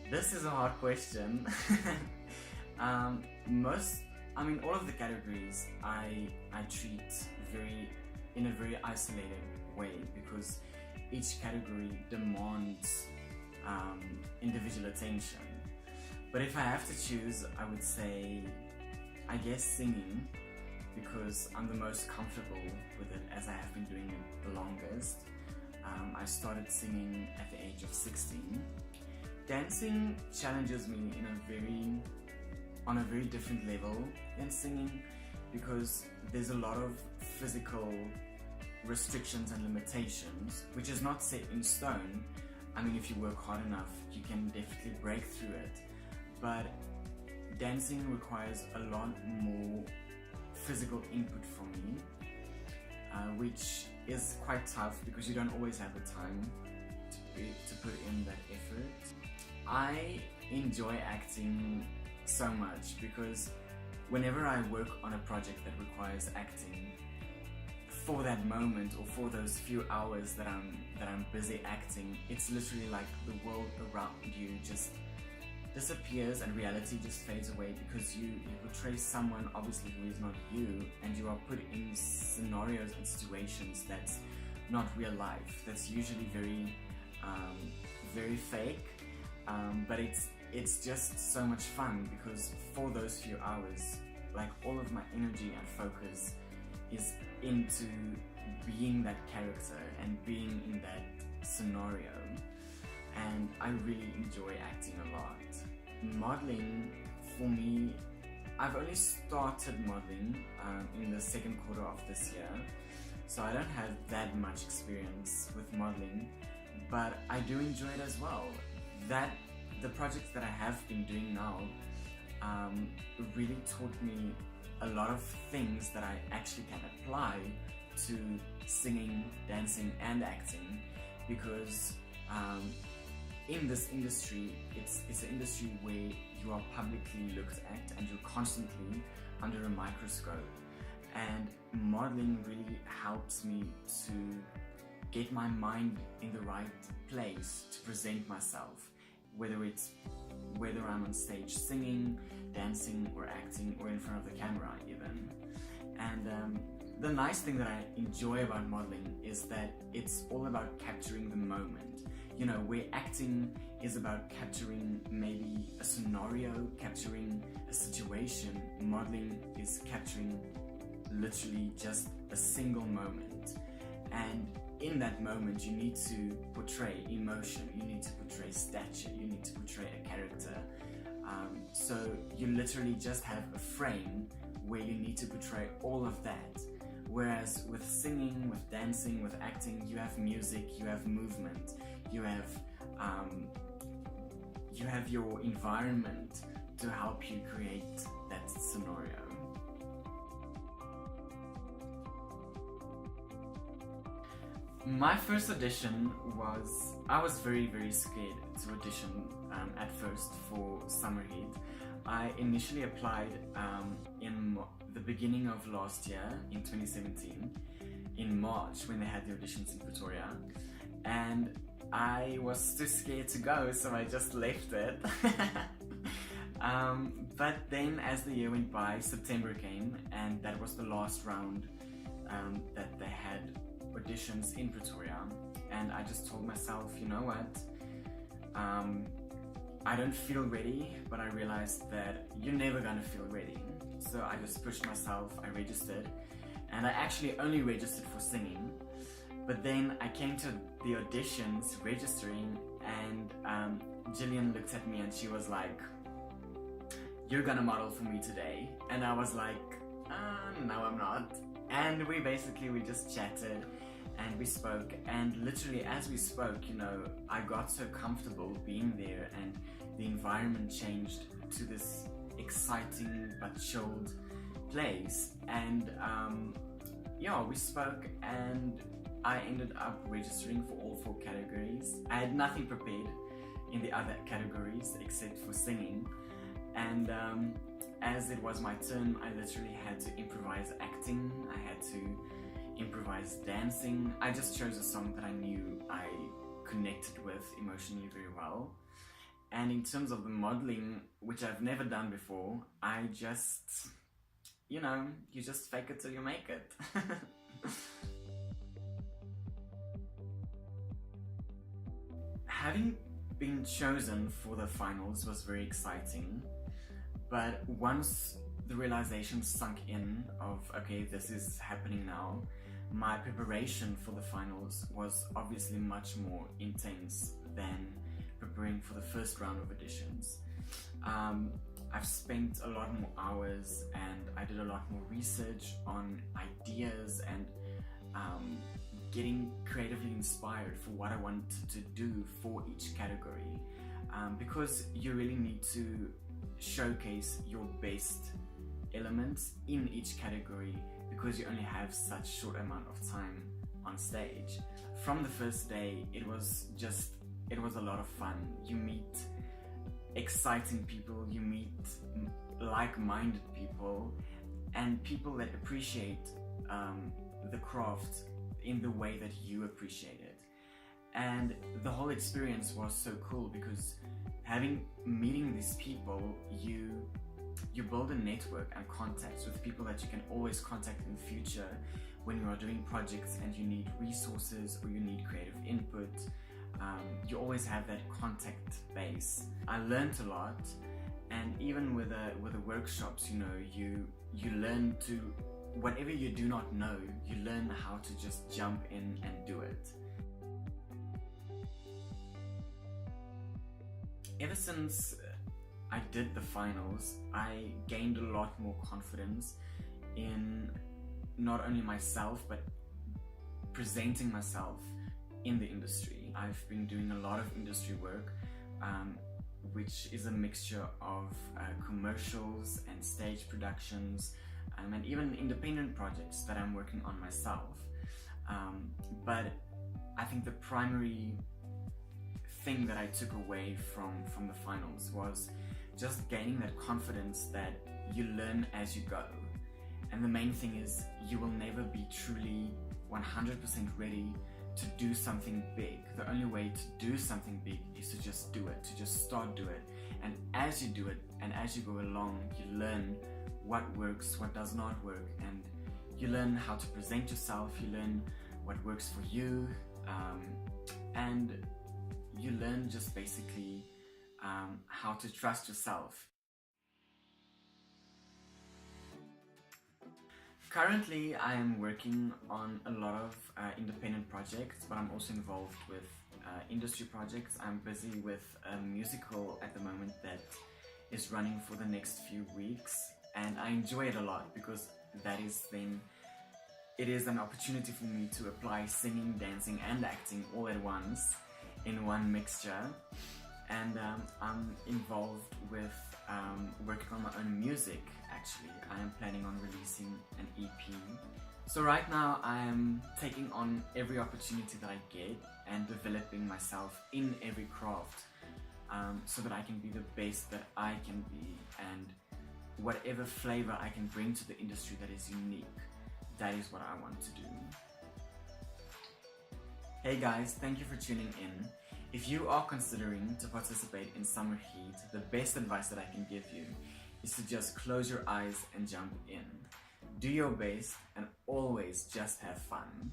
This is a hard question. All of the categories I treat in a very isolated way because each category demands individual attention. But if I have to choose, I would say, I guess singing, because I'm the most comfortable with it as I have been doing it the longest. I started singing at the age of 16. Dancing challenges me on a very different level than singing because there's a lot of physical restrictions and limitations, which is not set in stone. I mean, if you work hard enough, you can definitely break through it. But dancing requires a lot more physical input from me, which is quite tough because you don't always have the time to put in that effort. I enjoy acting so much because whenever I work on a project that requires acting, for that moment or for those few hours that I'm busy acting, it's literally like the world around you just disappears and reality just fades away because you portray someone obviously who is not you, and you are put in scenarios and situations that's not real life. That's usually very fake, but it's just so much fun because for those few hours, like, all of my energy and focus is into being that character and being in that scenario, and I really enjoy acting a lot. Modeling, for me, I've only started modeling in the second quarter of this year, so I don't have that much experience with modeling, but I do enjoy it as well. The projects that I have been doing now really taught me a lot of things that I actually can apply to singing, dancing and acting, because in this industry, it's an industry where you are publicly looked at and you're constantly under a microscope, and modeling really helps me to get my mind in the right place to present myself, whether I'm on stage singing, dancing or acting, or in front of the camera even. And the nice thing that I enjoy about modeling is that it's all about capturing the moment. You know, where acting is about capturing maybe a scenario, capturing a situation, modeling is capturing literally just a single moment. And in that moment, you need to portray emotion, you need to portray stature, you need to portray a character. So you literally just have a frame where you need to portray all of that. Whereas with singing, with dancing, with acting, you have music, you have movement, you have your environment to help you create that scenario. My first audition I was very scared to audition at first for Summer Heat. I initially applied in the beginning of last year, in 2017, in March, when they had the auditions in Pretoria, and I was too scared to go, so I just left it. But then as the year went by, September came, and that was the last round that they had auditions in Pretoria, and I just told myself, you know what, I don't feel ready, but I realized that you're never gonna feel ready. So I just pushed myself, I registered, and I actually only registered for singing. But then I came to the auditions registering, and Jillian looked at me and she was like, "You're gonna model for me today." And I was like, no I'm not. And we just chatted and we spoke, and literally as we spoke, you know, I got so comfortable being there, and the environment changed to this exciting but chilled place. And yeah, we spoke, and I ended up registering for all 4 categories. I had nothing prepared in the other categories except for singing, and as it was my turn, I literally had to improvise acting, I had to improvise dancing. I just chose a song that I knew I connected with emotionally very well, And in terms of the modeling, which I've never done before, I just, you just fake it till you make it. Having been chosen for the finals was very exciting, but once the realization sunk in of, okay, this is happening now, my preparation for the finals was obviously much more intense than preparing for the first round of auditions. I've spent a lot more hours and I did a lot more research on ideas and getting creatively inspired for what I wanted to do for each category, because you really need to showcase your best elements in each category because you only have such short amount of time on stage. From the first day, it was a lot of fun. You meet exciting people, you meet like-minded people, and people that appreciate the craft in the way that you appreciate it. And the whole experience was so cool because meeting these people, you build a network and contacts with people that you can always contact in the future when you are doing projects and you need resources or you need creative input. You always have that contact base. I learned a lot, and even with the workshops, you learn to, whatever you do not know, you learn how to just jump in and do it. Ever since I did the finals, I gained a lot more confidence in not only myself, but presenting myself in the industry. I've been doing a lot of industry work, which is a mixture of commercials and stage productions, and even independent projects that I'm working on myself. But I think the primary thing that I took away from the finals was just gaining that confidence that you learn as you go. And the main thing is, you will never be truly 100% ready to do something big. The only way to do something big is to just do it, to just start do it. And as you do it, and as you go along, you learn what works, what does not work, and you learn how to present yourself, you learn what works for you, and you learn just basically how to trust yourself. Currently, I am working on a lot of independent projects, but I'm also involved with industry projects. I'm busy with a musical at the moment that is running for the next few weeks, and I enjoy it a lot because it is an opportunity for me to apply singing, dancing and acting all at once in one mixture. And I'm involved with working on my own music. Actually, I am planning on releasing an EP. So right now I am taking on every opportunity that I get and developing myself in every craft, so that I can be the best that I can be, and whatever flavor I can bring to the industry that is unique, that is what I want to do. Hey guys, thank you for tuning in. If you are considering to participate in Summer Heat, the best advice that I can give you is to just close your eyes and jump in. Do your best and always just have fun.